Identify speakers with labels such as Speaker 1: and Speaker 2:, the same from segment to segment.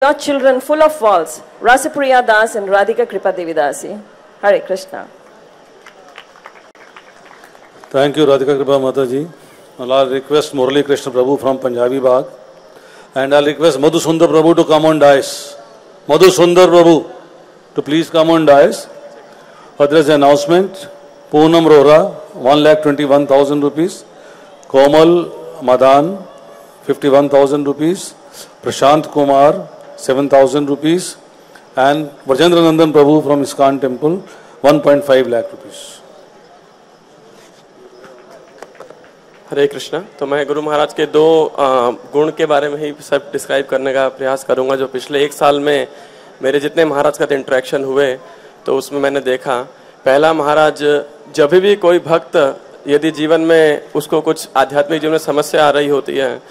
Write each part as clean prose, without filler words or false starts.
Speaker 1: your children full of faults, Rasipriya Das and Radhika Kripa Devidasi. Hare Krishna.
Speaker 2: Thank you, Radhika Kripa Mataji. I'll request Murali Krishna Prabhu from Punjabi Bagh. And I'll request Madhusundar Prabhu to come on dais. Madhusundar Prabhu to please come on dais. There is an announcement. Poonam Rohra, 1,21,000 rupees. Komal Madan, 51,000 rupees. Prashant Kumar, 7,000 rupees. And Vrajendra Nandan Prabhu from ISKCON Temple, 1.5 lakh rupees.
Speaker 3: हरे कृष्णा। तो मैं गुरु महाराज के दो गुण के बारे में ही सब describe करने का प्रयास करूंगा। जो पिछले एक साल में मेरे जितने महाराज का इंटरेक्शन हुए तो उसमें मैंने देखा, पहला, महाराज जब भी कोई भक्त यदि जीवन में उसको कुछ आध्यात्मिक जीवन में समस्या आ रही होती है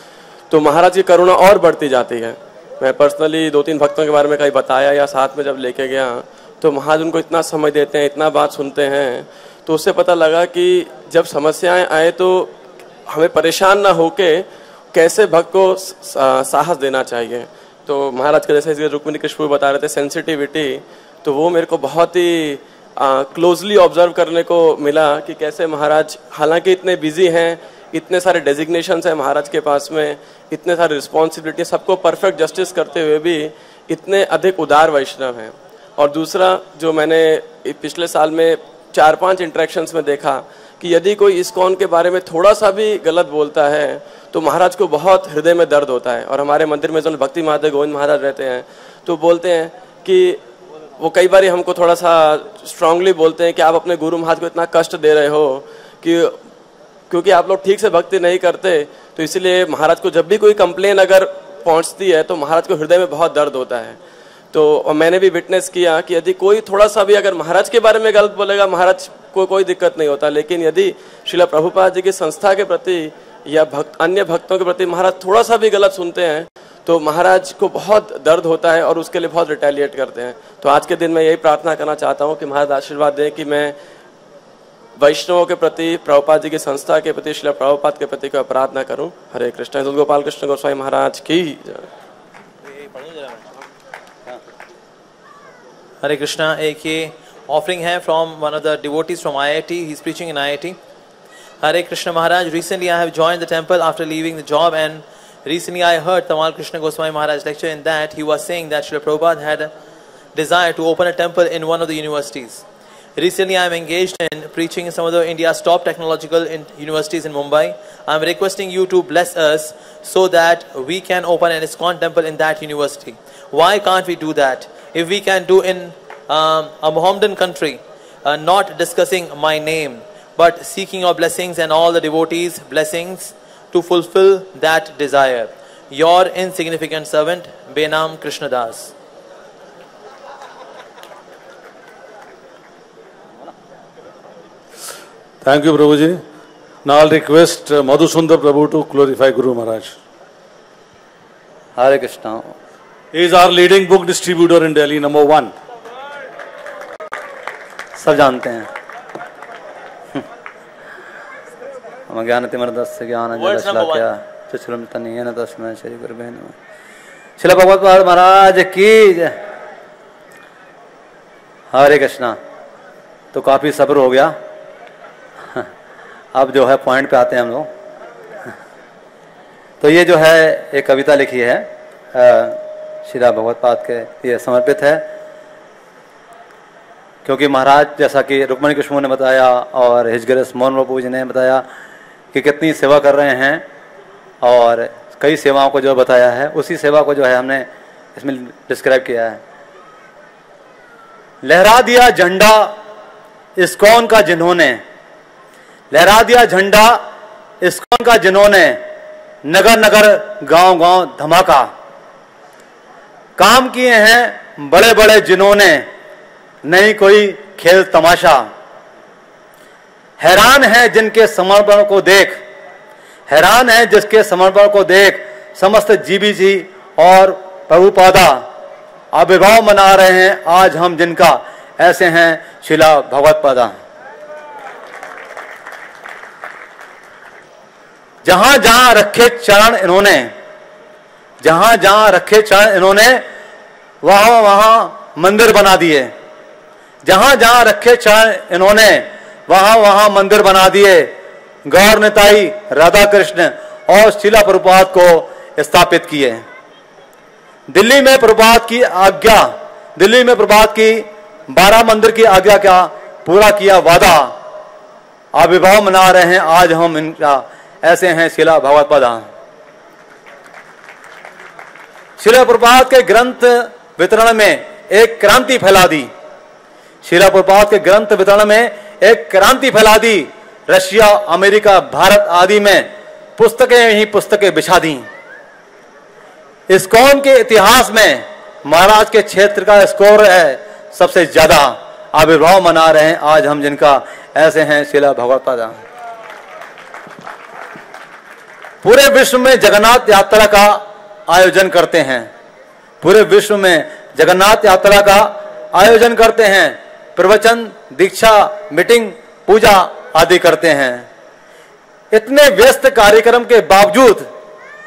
Speaker 3: तो महाराज की करुणा और बढ़ती जाती है। मैं पर्सनली 2-3 भक्तों के बारे में कहीं बताया या साथ में जब लेके गया तो महाराज उनको इतना समय देते हैं, इतना बात सुनते हैं, तो उससे पता लगा कि जब समस्याएं आए तो हमें परेशान ना होके कैसे भक्त को साहस देना चाहिए। तो महाराज के जैसे रुक्मिणी कृष्ण बता रहे थे सेंसिटिविटी, तो वो मेरे को बहुत ही क्लोजली ऑब्जर्व करने को मिला कि कैसे महाराज हालांकि इतने बिजी हैं, इतने सारे डेजिग्नेशंस हैं महाराज के पास में, इतने सारे रिस्पॉन्सिबिलिटी, सबको परफेक्ट जस्टिस करते हुए भी इतने अधिक उदार वैष्णव हैं। और दूसरा जो मैंने पिछले साल में 4-5 इंटरेक्शंस में देखा कि यदि कोई इस्कॉन के बारे में थोड़ा सा भी गलत बोलता है तो महाराज को बहुत हृदय में दर्द होता है। और हमारे मंदिर में जो भक्ति महादेव गोविंद महाराज रहते हैं तो बोलते हैं कि वो कई बार हमको थोड़ा सा स्ट्रांगली बोलते हैं कि आप अपने गुरु महाराज को इतना कष्ट दे रहे हो कि क्योंकि आप लोग ठीक से भक्ति नहीं करते, तो इसलिए महाराज को जब भी कोई कंप्लेन अगर पहुंचती है तो महाराज को हृदय में बहुत दर्द होता है। तो मैंने भी विटनेस किया कि यदि कोई थोड़ा सा भी अगर महाराज के बारे में गलत बोलेगा महाराज को कोई दिक्कत नहीं होता, लेकिन यदि श्रील प्रभुपाद जी की संस्था के प्रति या अन्य भक्तों के प्रति महाराज थोड़ा सा भी गलत सुनते हैं तो महाराज को बहुत दर्द होता है और उसके लिए बहुत रिटेलिएट करते हैं। तो आज के दिन मैं यही प्रार्थना करना चाहता हूँ कि महाराज आशीर्वाद दें कि मैं वैष्णवों के प्रति, प्रभुपाद जी की संस्था के प्रति, श्रील प्रभुपाद के प्रति कोई अपराध न करूँ। हरे कृष्ण। गोपाल कृष्ण गोस्वामी महाराज की जय।
Speaker 4: Hare Krishna, a offering है from one of the devotees from IIT. He's preaching in IIT. Hare Krishna Maharaj, recently I have joined the temple after leaving the job, and recently I heard Tamal Krishna Goswami Maharaj lecture. In that he was saying that Srila Prabhupada had a desire to open a temple in one of the universities. Recently I am engaged in preaching in some of the India's top technological universities in Mumbai. I am requesting you to bless us so that we can open an ISKCON temple in that university. Why can't we do that? If we can do in a Mohammedan country, not discussing my name, but seeking your blessings and all the devotees' blessings to fulfill that desire. Your insignificant servant, Benam Krishna Das.
Speaker 2: Thank you, Prabhuji. Now I'll request Madhusundar Prabhu to glorify Guru Maharaj.
Speaker 5: Hare Krishna.
Speaker 2: He is our leading book distributor in Delhi, number 1.
Speaker 5: सब जानते हैं। हम ज्ञानतिमरदस्य ज्ञानंजनशलाकया चक्षुरुं तन्येन तस्मै श्री गुरुवे नमः। श्रील भगवत्पाद महाराज की जय। हरे कृष्णा। तो काफी सब्र हो गया, अब जो है पॉइंट पे आते हैं हम लोग। तो ये जो है एक कविता लिखी है श्रील भगवत्पाद के ये समर्पित है, क्योंकि महाराज जैसा कि रुक्मणी कृष्ण ने बताया और हिजगिरिस मोहन बाबू जी ने बताया कि कितनी सेवा कर रहे हैं और कई सेवाओं को जो बताया है, उसी सेवा को जो है हमने इसमें डिस्क्राइब किया है। लहरा दिया झंडा इस्कॉन का जिन्होंने, लहरा दिया झंडा इस्कॉन का जिन्होंने, नगर नगर गांव गांव धमाका, काम किए हैं बड़े बड़े जिन्होंने, नहीं कोई खेल तमाशा। हैरान है जिनके समर्पण को देख, हैरान है जिसके समर्पण को देख, समस्त जीवी जी और प्रभुपादा आविर्भाव मना रहे हैं आज हम जिनका, ऐसे हैं शिला भगवत्पादा। जहां जहां रखे चरण इन्होंने, जहां जहां रखे चरण इन्होंने, वहां वहां मंदिर बना दिए। जहां जहां रखे चरण इन्होंने वहां वहां मंदिर बना दिए। गौर निताई, राधा कृष्ण और शीला प्रभुपाद को स्थापित किए। दिल्ली में प्रभुपाद की आज्ञा, दिल्ली में प्रभुपाद की 12 मंदिर की आज्ञा का पूरा किया वादा आविर्भाव मना रहे हैं आज हम इनका। ऐसे हैं शीला भगवत्पादा। शीला प्रभुपाद के ग्रंथ वितरण में एक क्रांति फैला दी। शीला प्रभुपाद के ग्रंथ वितरण में एक क्रांति फैला दी। रशिया, अमेरिका, भारत आदि में पुस्तकें ही पुस्तकें बिछा दी। इस्कॉन के इतिहास में महाराज के क्षेत्र का स्कोर है सबसे ज्यादा। आविर्भाव मना रहे हैं आज हम जिनका। ऐसे हैं शीला भगवत्पादा। पूरे विश्व में जगन्नाथ यात्रा का आयोजन करते हैं। पूरे विश्व में जगन्नाथ यात्रा का आयोजन करते हैं। प्रवचन, दीक्षा, मीटिंग, पूजा आदि करते हैं। इतने व्यस्त कार्यक्रम के बावजूद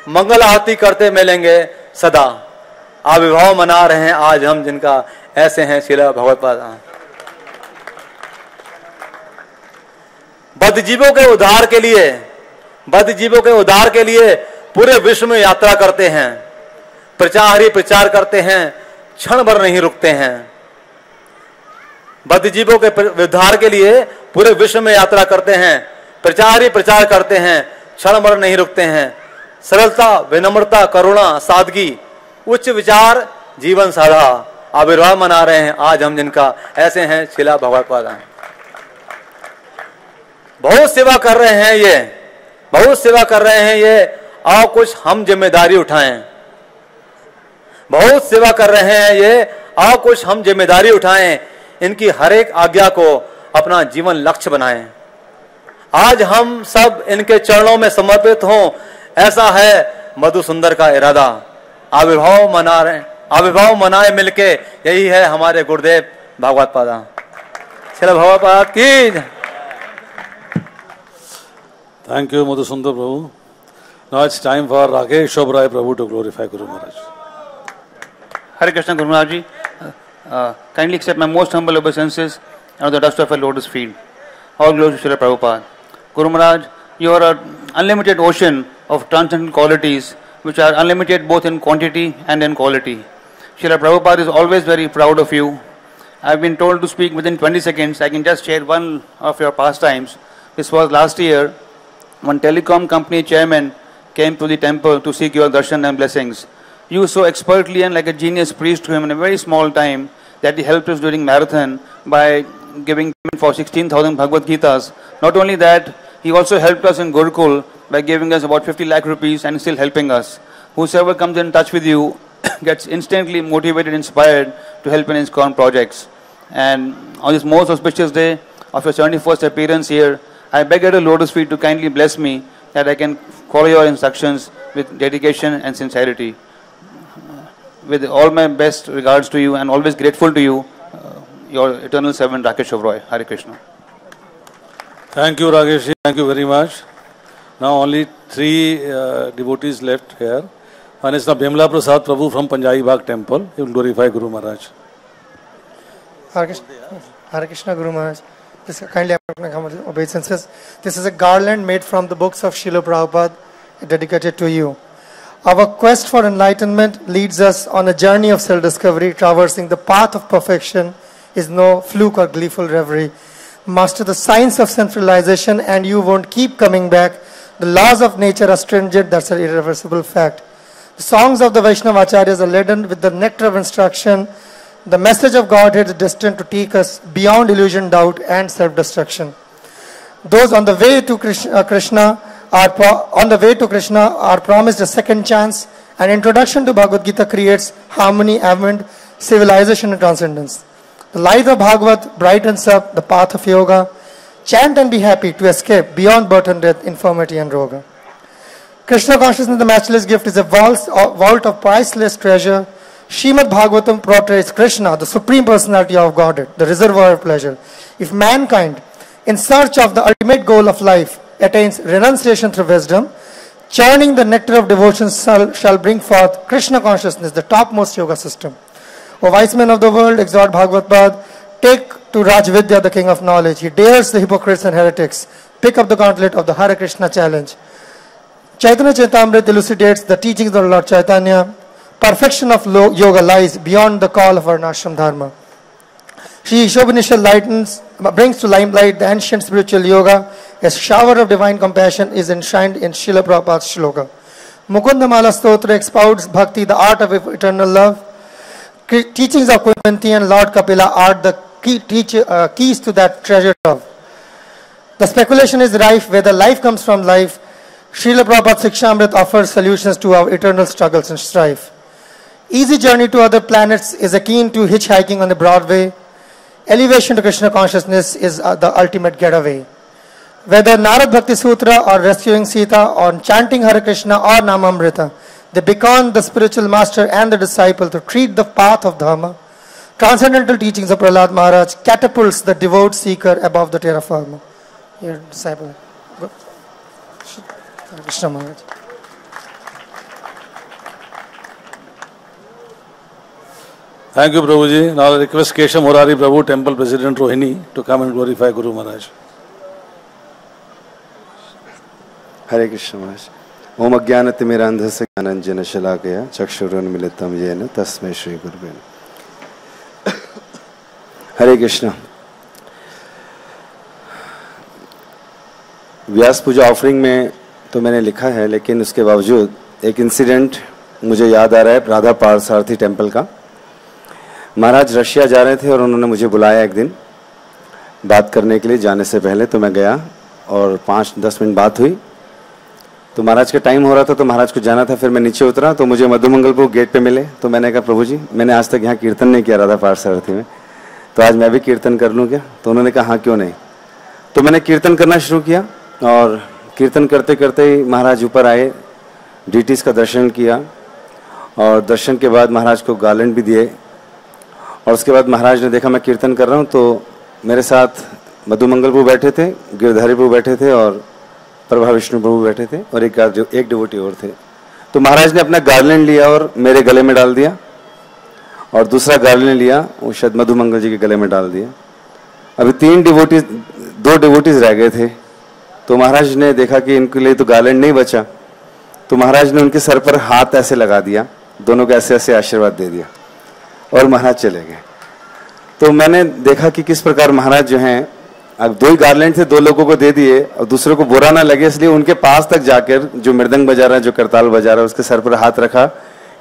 Speaker 5: मंगल आरती करते मिलेंगे सदा। आविर्भाव मना रहे हैं आज हम जिनका। ऐसे हैं शीला भगवत्पादा। बद्धजीवों के उद्धार के लिए, बद्धजीवों के उद्धार के लिए पूरे विश्व में यात्रा करते हैं। प्रचार ही प्रचार करते हैं, क्षण भर नहीं रुकते हैं। बद्धजीवों के उद्धार के लिए पूरे विश्व में यात्रा करते हैं, प्रचार ही प्रचार करते हैं, क्षण भर नहीं रुकते हैं। सरलता, विनम्रता, करुणा, सादगी, उच्च विचार, जीवन साधा। आविर्भाव मना रहे हैं आज हम जिनका। ऐसे हैं शीला भगवत्पादा। बहुत सेवा कर रहे हैं ये, बहुत सेवा कर रहे हैं ये। आओ कुछ हम जिम्मेदारी उठाएं। बहुत सेवा कर रहे हैं ये, आओ कुछ हम जिम्मेदारी उठाएं। इनकी हर एक आज्ञा को अपना जीवन लक्ष्य बनाएं। आज हम सब इनके चरणों में समर्पित हों, ऐसा है मधुसुंदर का इरादा। आविर्भाव मना रहे, आविर्भाव मनाए मिलके, यही है हमारे गुरुदेव भागवतपादा। शीला भगवत्पाद की।
Speaker 2: Thank you, Madhusundar Prabhu. Now it's time for Rakesh Shobrai Prabhu to glorify Guru Maharaj.
Speaker 6: Hare Krishna, Guru Maharaj ji. Kindly accept my most humble obeisances and the dust of a lotus feet. All glory to Srila Prabhupada. Guru Maharaj, you are an unlimited ocean of transcendent qualities which are unlimited both in quantity and in quality. Srila Prabhupada is always very proud of you. I have been told to speak within 20 seconds. I can just share one of your pastimes. This was last year. One telecom company chairman came to the temple to seek your darshan and blessings. You so expertly and like a genius preached to him in a very small time that he helped us during marathon by giving payment for 16,000 Bhagavad Gitas. Not only that, he also helped us in Gurukul by giving us about 50 lakh rupees and still helping us. Whosoever comes in touch with you gets instantly motivated, inspired to help in his current projects. And on this most auspicious day of your 71st appearance here, I beg at a lotus feet to kindly bless me that I can follow your instructions with dedication and sincerity. With all my best regards to you and always grateful to you, your eternal servant Rakesh Shobrai. Hare Krishna.
Speaker 2: Thank you, Rakesh. Thank you very much. Now only 3 devotees left here. One is Bimla Prasad Prabhu from Panjabi Bagh Temple. He will glorify Guru Maharaj.
Speaker 7: Hare Krishna, Guru Maharaj. This kindly obeisances. This is a garland made from the books of Srila Prabhupada, dedicated to you. Our quest for enlightenment leads us on a journey of self-discovery. Traversing the path of perfection is no fluke or gleeful reverie. Master the science of self-realization and you won't keep coming back. The laws of nature are stringent, that's an irreversible fact. The songs of the Vaishnava Acharyas are laden with the nectar of instruction. The message of Godhead is destined to take us beyond illusion, doubt and self-destruction. Those on the way to Krishna are promised a second chance. An introduction to Bhagavad Gita creates harmony, amend, civilization and transcendence. The light of Bhagavad brightens up the path of yoga. Chant and be happy to escape beyond birth and death, infirmity and roga. Krishna consciousness, the matchless gift, is a vault of priceless treasure. Srimad Bhagavatam portrays Krishna, the Supreme Personality of Godhead, the reservoir of pleasure. If mankind, in search of the ultimate goal of life, attains renunciation through wisdom, churning the nectar of devotion shall bring forth Krishna consciousness, the topmost yoga system. O wise men of the world, exhort Bhagavad Pad, take to Rajvidya, the king of knowledge. He dares the hypocrites and heretics. Pick up the gauntlet of the Hare Krishna challenge. Chaitanya Charitamrita elucidates the teachings of Lord Chaitanya. Perfection of yoga lies beyond the call of Varnashram Dharma. Sri Ishopanishad brings to limelight the ancient spiritual yoga. A shower of divine compassion is enshrined in Srila Prabhupada's shloka. Mukunda Mala Stotra expouts bhakti, the art of eternal love. Teachings of Kumanti and Lord Kapila are the keys to that treasure trove. The speculation is rife whether life comes from life. Srila Prabhupada Sikshamrit offers solutions to our eternal struggles and strife. Easy journey to other planets is akin to hitchhiking on the Broadway. Elevation to Krishna consciousness is the ultimate getaway. Whether Narad Bhakti Sutra or rescuing Sita or chanting Hare Krishna or Namamrita, they beckon the spiritual master and the disciple to treat the path of Dharma. Transcendental teachings of Prahlad Maharaj catapults the devout seeker above the terra firma. Your disciple. Hare Krishna Maharaj.
Speaker 2: Thank you, Prabhuji. Now I request Keshav Murari Prabhu, Temple President Rohini, to come and glorify Guru Maharaj.
Speaker 8: Hare Krishna Maharaj. Om Ajnanatimirandhasya Jnananjana Shalakaya Chakshurunmilitam Yena Tasmai Shri Gurave Namaha. Hare Krishna. Vyas Puja offering में तो मैंने लिखा है, लेकिन उसके बावजूद एक incident मुझे याद आ रहा है राधा पार्थसारथी टेम्पल का। महाराज रशिया जा रहे थे और उन्होंने मुझे बुलाया एक दिन बात करने के लिए। जाने से पहले तो मैं गया और 5-10 मिनट बात हुई। तो महाराज का टाइम हो रहा था तो महाराज को जाना था। फिर मैं नीचे उतरा तो मुझे मधुमंगलपुर गेट पे मिले। तो मैंने कहा प्रभु जी, मैंने आज तक यहाँ कीर्तन नहीं किया राधा पार्थसारथी में, तो आज मैं भी कीर्तन कर लूँ क्या? तो उन्होंने कहा हाँ क्यों नहीं। तो मैंने कीर्तन करना शुरू किया और कीर्तन करते करते ही महाराज ऊपर आए, डीटीज़ का दर्शन किया और दर्शन के बाद महाराज को गार्लैंड भी दिए। और उसके बाद महाराज ने देखा मैं कीर्तन कर रहा हूँ तो मेरे साथ मधुमंगल प्रभु बैठे थे, गिरधारी प्रभु बैठे थे और प्रभा विष्णु प्रभु बैठे थे और एक डिवोटी और थे। तो महाराज ने अपना गार्लैंड लिया और मेरे गले में डाल दिया और दूसरा गार्लैंड लिया वो शायद मधुमंगल जी के गले में डाल दिया। अभी 2 डिवोटीज रह गए थे। तो महाराज ने देखा कि इनके लिए तो गार्लैंड नहीं बचा, तो महाराज ने उनके सर पर हाथ ऐसे लगा दिया, दोनों को ऐसे ऐसे आशीर्वाद दे दिया और महाराज चले गए। तो मैंने देखा कि किस प्रकार महाराज जो हैं, अब 2 ही गार्लैंड थे, 2 लोगों को दे दिए और दूसरों को बुरा ना लगे इसलिए उनके पास तक जाकर जो मृदंग बजा रहा है, जो करताल बजा रहा है, उसके सर पर हाथ रखा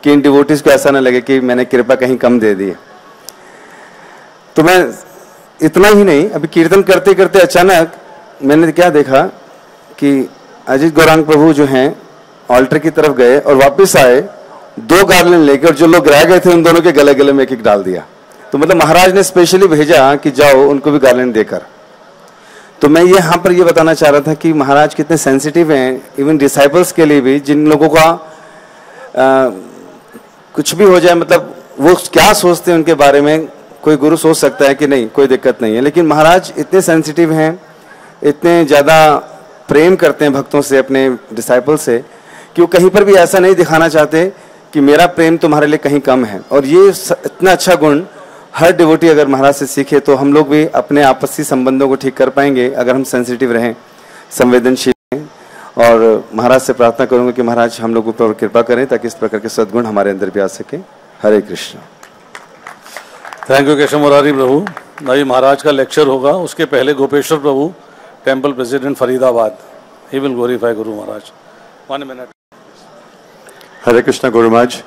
Speaker 8: कि इन डिवोटीज को ऐसा ना लगे कि मैंने कृपा कहीं कम दे दी। तो मैं इतना ही नहीं, अभी कीर्तन करते करते अचानक मैंने क्या देखा कि अजीत गौरांग प्रभु जो हैं ऑल्टर की तरफ गए और वापस आए 2 गार्लैंड लेकर, जो लोग रह गए थे उन दोनों के गले गले में एक डाल दिया। तो मतलब महाराज ने स्पेशली भेजा कि जाओ उनको भी गार्लैंड देकर। तो मैं यहाँ पर ये बताना चाह रहा था कि महाराज कितने सेंसिटिव हैं इवन डिसाइपल्स के लिए भी, जिन लोगों का कुछ भी हो जाए, मतलब वो क्या सोचते हैं उनके बारे में कोई गुरु सोच सकता है कि नहीं कोई दिक्कत नहीं है, लेकिन महाराज इतने सेंसिटिव हैं, इतने ज़्यादा प्रेम करते हैं भक्तों से, अपने डिसाइपल से, कि वो कहीं पर भी ऐसा नहीं दिखाना चाहते कि मेरा प्रेम तुम्हारे लिए कहीं कम है। और ये इतना अच्छा गुण हर डिवोटी अगर महाराज से सीखे तो हम लोग भी अपने आपसी संबंधों को ठीक कर पाएंगे अगर हम सेंसिटिव रहें, संवेदनशील रहें। और महाराज से प्रार्थना करूंगा कि महाराज हम लोगों पर कृपा करें ताकि इस प्रकार के सद्गुण हमारे अंदर भी आ सके। हरे कृष्ण।
Speaker 2: Thank you Keshav Murari Prabhu. अभी महाराज का लेक्चर होगा, उसके पहले Gopeshwar Prabhu, temple president Faridabad, he will glorify Guru Maharaj. 1 minute.
Speaker 9: Hare Krishna Guru Maharaj,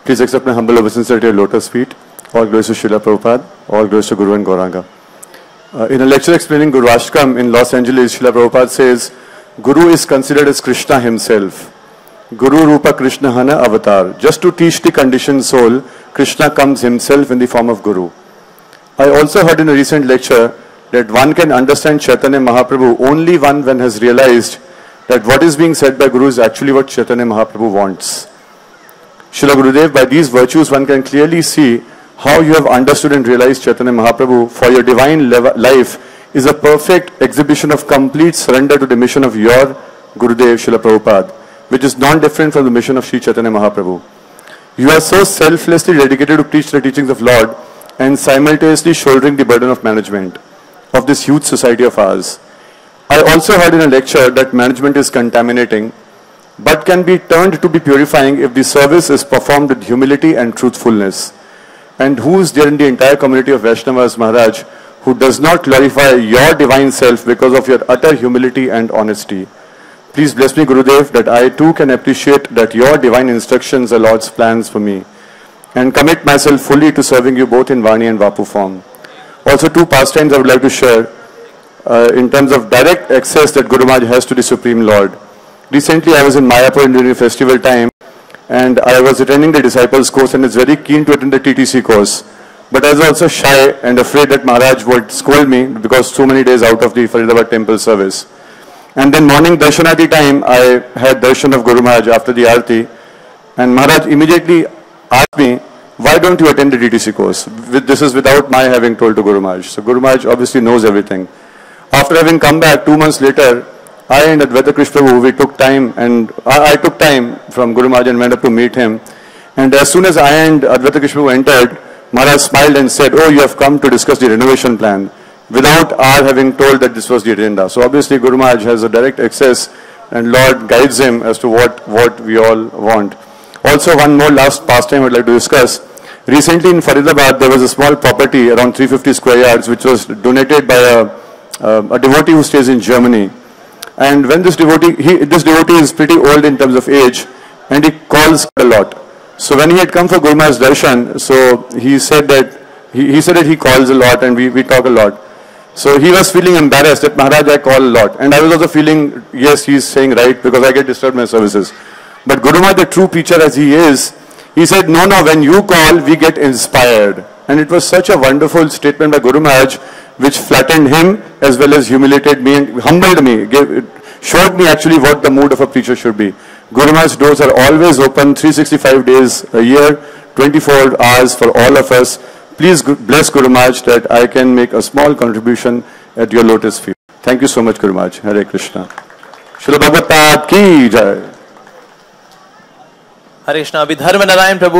Speaker 9: please accept my humble obeisance at your lotus feet. All glories to Srila Prabhupada, all glories to Guru and Gauranga. In a lecture explaining Guru Ashkam in Los Angeles, Srila Prabhupada says, Guru is considered as Krishna himself. Guru Rupa Krishna Hana Avatar. Just to teach the conditioned soul, Krishna comes himself in the form of Guru. I also heard in a recent lecture that one can understand Chaitanya Mahaprabhu only when has realized that what is being said by Guru is actually what Chaitanya Mahaprabhu wants. Srila Gurudev, by these virtues one can clearly see how you have understood and realized Chaitanya Mahaprabhu, for your divine life is a perfect exhibition of complete surrender to the mission of your Gurudev Srila Prabhupada, which is non-different from the mission of Sri Chaitanya Mahaprabhu. You are so selflessly dedicated to preach the teachings of Lord and simultaneously shouldering the burden of management of this huge society of ours. I also heard in a lecture that management is contaminating, but can be turned to be purifying if the service is performed with humility and truthfulness. And who is there in the entire community of Vaishnavas, Maharaj, who does not glorify your divine self because of your utter humility and honesty? Please bless me, Gurudev, that I too can appreciate that your divine instructions are Lord's plans for me, and commit myself fully to serving you both in Vani and Vapu form. Also, two pastimes I would like to share in terms of direct access that Guru Maharaj has to the Supreme Lord. Recently, I was in Mayapur during festival time, and I was attending the Disciples course and was very keen to attend the TTC course. But I was also shy and afraid that Maharaj would scold me because so many days out of the Faridabad temple service. And then morning darshanati time, I had darshan of Guru Maharaj after the Aarti, and Maharaj immediately asked me, why don't you attend the TTC course? This is without my having told to Guru Maharaj. So Guru Maharaj obviously knows everything. After having come back 2 months later, I and Advaita Krishna Prabhu, we took time, and I took time from Guru Maharaj and went up to meet him. And as soon as I and Advaita Krishna Prabhu entered, Maharaj smiled and said, oh, you have come to discuss the renovation plan, without our having told that this was the agenda. So obviously Guru Maharaj has a direct access, and Lord guides him as to what we all want. Also, one more last pastime I would like to discuss. Recently in Faridabad, there was a small property around 350 square yards which was donated by a devotee who stays in Germany. And when this devotee is pretty old in terms of age, and he calls a lot. So when he had come for Guru Maharaj's darshan, so he said that he calls a lot and we talk a lot. So he was feeling embarrassed that Maharaj, I call a lot. And I was also feeling, yes, he's saying right, because I get disturbed in my services. But Guru Maharaj, the true preacher as he is, he said, no, when you call, we get inspired. And it was such a wonderful statement by Guru Maharaj, which flattened him as well as humiliated me and humbled me, showed me actually what the mood of a preacher should be. Guru Maharaj's doors are always open, 365 days a year, 24 hours for all of us. Please bless Guru Maharaj that I can make a small contribution at your lotus feet. Thank you so much, Guru Maharaj. Hare Krishna. Srila Bhagavad ki jai.
Speaker 4: हरे कृष्णा. अभी धर्म नारायण प्रभु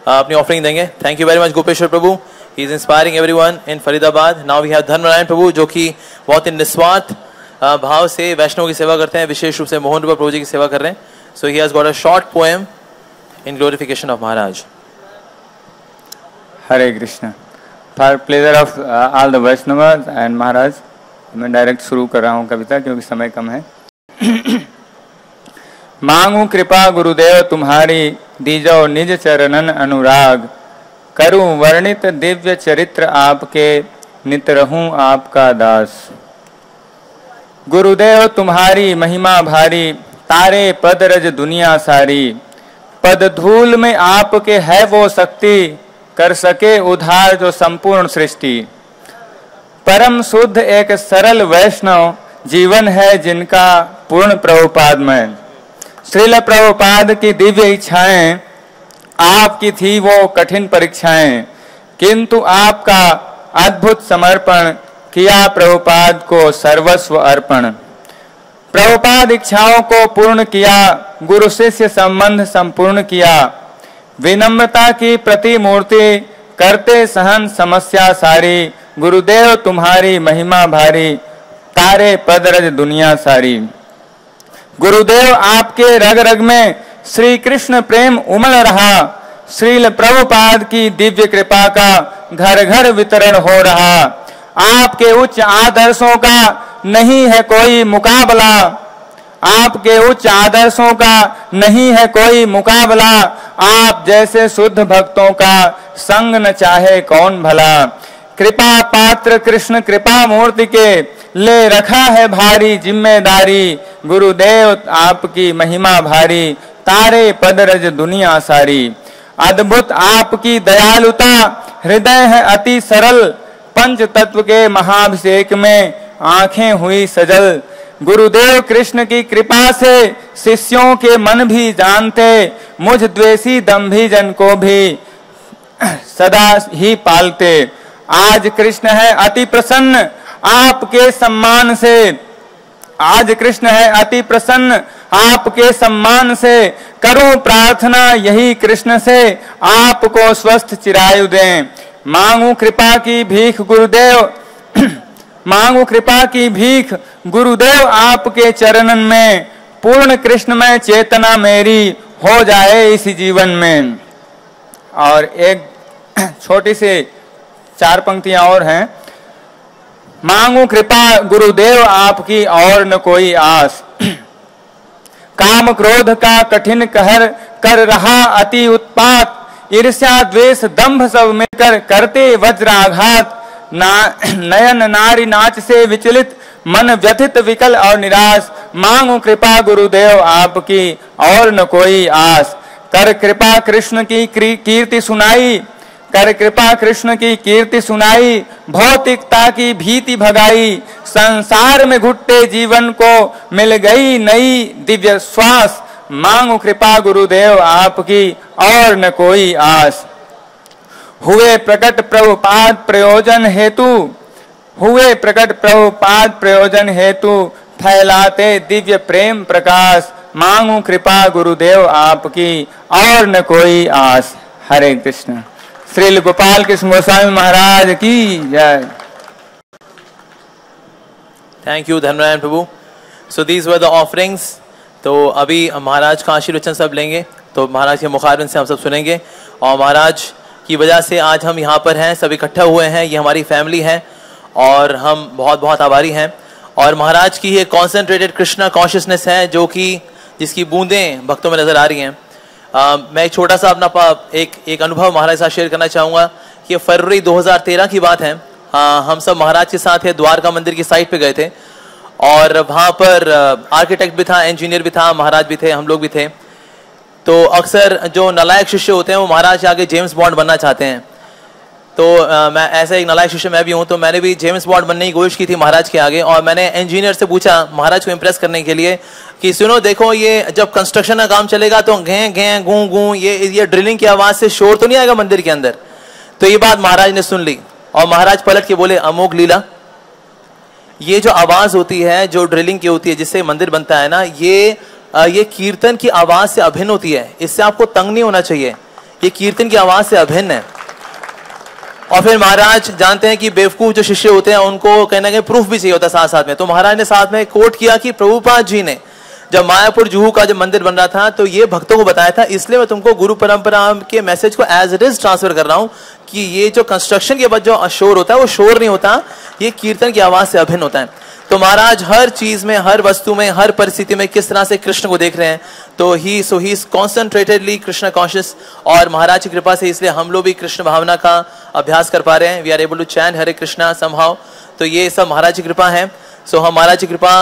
Speaker 4: अपनी offering देंगे. Thank you very much Gopeshwar Prabhu. He is inspiring everyone in Faridabad. Now we have Dharm Narayan प्रभु, जो कि बहुत ही निस्वार्थ भाव से वैष्णव की सेवा करते हैं, विशेष रूप से मोहन रूपा प्रभु जी की सेवा कर रहे हैं. So he has got a short poem in glorification of Maharaj.
Speaker 10: Hare Krishna. For pleasure of all the Vaishnavas and Maharaj, मैं डायरेक्ट शुरू कर रहा हूँ कविता क्योंकि समय कम है. मांगू कृपा गुरुदेव तुम्हारी, दीजो निज चरणन अनुराग. करूं वर्णित दिव्य चरित्र आपके, नित रहूं आपका दास. गुरुदेव तुम्हारी महिमा भारी, तारे पद रज दुनिया सारी. पद धूल में आपके है वो शक्ति, कर सके उद्धार जो संपूर्ण सृष्टि. परम शुद्ध एक सरल वैष्णव जीवन है जिनका पूर्ण प्रभुपाद में. श्रील प्रभुपाद की दिव्य इच्छाएं आपकी थी वो कठिन परीक्षाएं, किंतु आपका अद्भुत समर्पण किया प्रभुपाद को सर्वस्व अर्पण. प्रभुपाद इच्छाओं को पूर्ण किया, गुरु शिष्य संबंध संपूर्ण किया. विनम्रता की प्रतिमूर्ति, करते सहन समस्या सारी. गुरुदेव तुम्हारी महिमा भारी, तारे पद रज दुनिया सारी. गुरुदेव आपके रग रग में श्री कृष्ण प्रेम उमड़ रहा. श्रील प्रभुपाद की दिव्य कृपा का घर घर वितरण हो रहा. आपके उच्च आदर्शों का नहीं है कोई मुकाबला. आपके उच्च आदर्शों का नहीं है कोई मुकाबला. आप जैसे शुद्ध भक्तों का संग न चाहे कौन भला. कृपा पात्र कृष्ण कृपा मूर्ति के, ले रखा है भारी जिम्मेदारी. गुरुदेव आपकी महिमा भारी, तारे पद रज दुनिया सारी. अद्भुत आपकी दयालुता, हृदय है अति सरल. पंच तत्व के महाभिषेक में आंखें हुई सजल. गुरुदेव कृष्ण की कृपा से शिष्यों के मन भी जानते. मुझ द्वेषी दंभी जन को भी सदा ही पालते. आज कृष्ण है अति प्रसन्न आपके सम्मान से. आज कृष्ण है अति प्रसन्न आपके सम्मान से, करूं प्रार्थना यही कृष्ण से, आपको स्वस्थ चिरायु दें। मांगू कृपा की भीख गुरुदेव मांगू कृपा की भीख गुरुदेव आपके चरणन में, पूर्ण कृष्णमय चेतना मेरी हो जाए इसी जीवन में। और एक छोटी सी 4 पंक्तियां और हैं। मांगू कृपा गुरुदेव आपकी और न कोई आस, काम क्रोध का कठिन कहर कर रहा अति उत्पात, ईर्ष्या द्वेष दंभ सब मिलकर करते वज्राघात, नयन नारी नाच से विचलित, मन व्यथित विकल और निराश, मांगू कृपा गुरुदेव आपकी और न कोई आस। कर कृपा कृष्ण की कीर्ति सुनाई, कर कृपा कृष्ण की कीर्ति सुनाई, भौतिकता की भीति भगाई, संसार में घुटते जीवन को मिल गई नई दिव्य श्वास, मांगू कृपा गुरुदेव आपकी और न कोई आस। हुए प्रकट प्रभुपाद प्रयोजन हेतु, हुए प्रकट प्रभुपाद प्रयोजन हेतु, फैलाते दिव्य प्रेम प्रकाश, मांगू कृपा गुरुदेव आपकी और न कोई आस। हरे कृष्ण। श्रील गोपाल कृष्ण गोस्वामी महाराज की जय।
Speaker 4: Thank you Dharmnarayan Prabhu. So these were the offerings. तो अभी महाराज का आशीर्वचन सब लेंगे, तो महाराज के मुखारबिन से हम सब सुनेंगे। और महाराज की वजह से आज हम यहाँ पर हैं, सब इकट्ठा हुए हैं, ये हमारी फैमिली है और हम बहुत बहुत आभारी हैं। और महाराज की ये कॉन्सेंट्रेटेड कृष्णा कॉन्शियसनेस है जो कि जिसकी बूंदें भक्तों में नजर आ रही हैं। मैं एक छोटा सा अपना एक अनुभव महाराज के साथ शेयर करना चाहूँगा कि फरवरी 2013 की बात है। हम सब महाराज के साथ द्वारका मंदिर की साइट पे गए थे और वहाँ पर आर्किटेक्ट भी था, इंजीनियर भी था, महाराज भी थे, हम लोग भी थे। तो अक्सर जो नालायक शिष्य होते हैं वो महाराज के आगे जेम्स बॉन्ड बनना चाहते हैं। तो मैं ऐसा एक नालायक शिष्य मैं भी हूँ, तो मैंने भी जेम्स बॉन्ड बनने की कोशिश की थी महाराज के आगे। और मैंने इंजीनियर से पूछा महाराज को इम्प्रेस करने के लिए कि सुनो देखो, ये जब कंस्ट्रक्शन का काम चलेगा तो घें घें गूं गूं ये ड्रिलिंग की आवाज़ से शोर तो नहीं आएगा मंदिर के अंदर। तो ये बात महाराज ने सुन ली और महाराज पलट के बोले, अमोघ लीला, ये जो आवाज़ होती है जो ड्रिलिंग की होती है जिससे मंदिर बनता है ना, ये कीर्तन की आवाज़ से अभिन्न होती है। इससे आपको तंग नहीं होना चाहिए, ये कीर्तन की आवाज़ से अभिन्न है। और फिर महाराज जानते हैं कि बेवकूफ जो शिष्य होते हैं उनको कहीं ना कहीं प्रूफ भी चाहिए होता है साथ साथ में। तो महाराज ने साथ में कोट किया कि प्रभुपाद जी ने जब मायापुर जुहू का जब मंदिर बन रहा था तो ये भक्तों को बताया था, इसलिए मैं तुमको गुरु परंपरा के मैसेज को एज इट इज ट्रांसफर कर रहा हूँ कि ये जो कंस्ट्रक्शन के बाद जो शोर होता है वो शोर नहीं होता, ये कीर्तन की आवाज़ से अभिन्न होता है। तो महाराज हर चीज में, हर वस्तु में, हर परिस्थिति में किस तरह से कृष्ण को देख रहे हैं। तो ही इज कॉन्सेंट्रेटेडली कृष्ण कॉन्शियस। और महाराज की कृपा से इसलिए हम लोग भी कृष्ण भावना का अभ्यास कर पा रहे हैं। We are able to chant Hare Krishna somehow. तो ये सब महाराज की कृपा है। सो हम महाराज की कृपा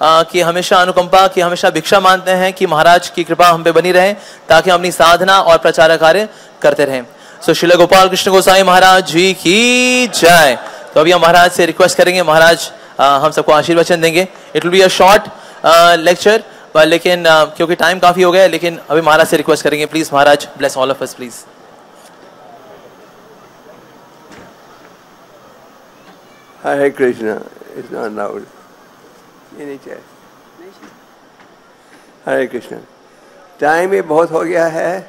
Speaker 4: की हमेशा अनुकंपा की हमेशा भिक्षा मानते हैं कि महाराज की कृपा हम पे बनी रहे ताकि हम अपनी साधना और प्रचार कार्य करते रहें। सो श्रील गोपाल कृष्ण गोसाई महाराज जी की जय। तो अभी हम महाराज से रिक्वेस्ट करेंगे, महाराज हम सबको आशीर्वचन देंगे। It will be a short lecture, लेकिन क्योंकि टाइम काफी हो गया है, लेकिन अभी महाराज से रिक्वेस्ट करेंगे, please Maharaj bless all of us please.
Speaker 11: Hare Krishna. It's not loud, ये नहीं चाहिए। हरे कृष्णा। टाइम ये बहुत हो गया है।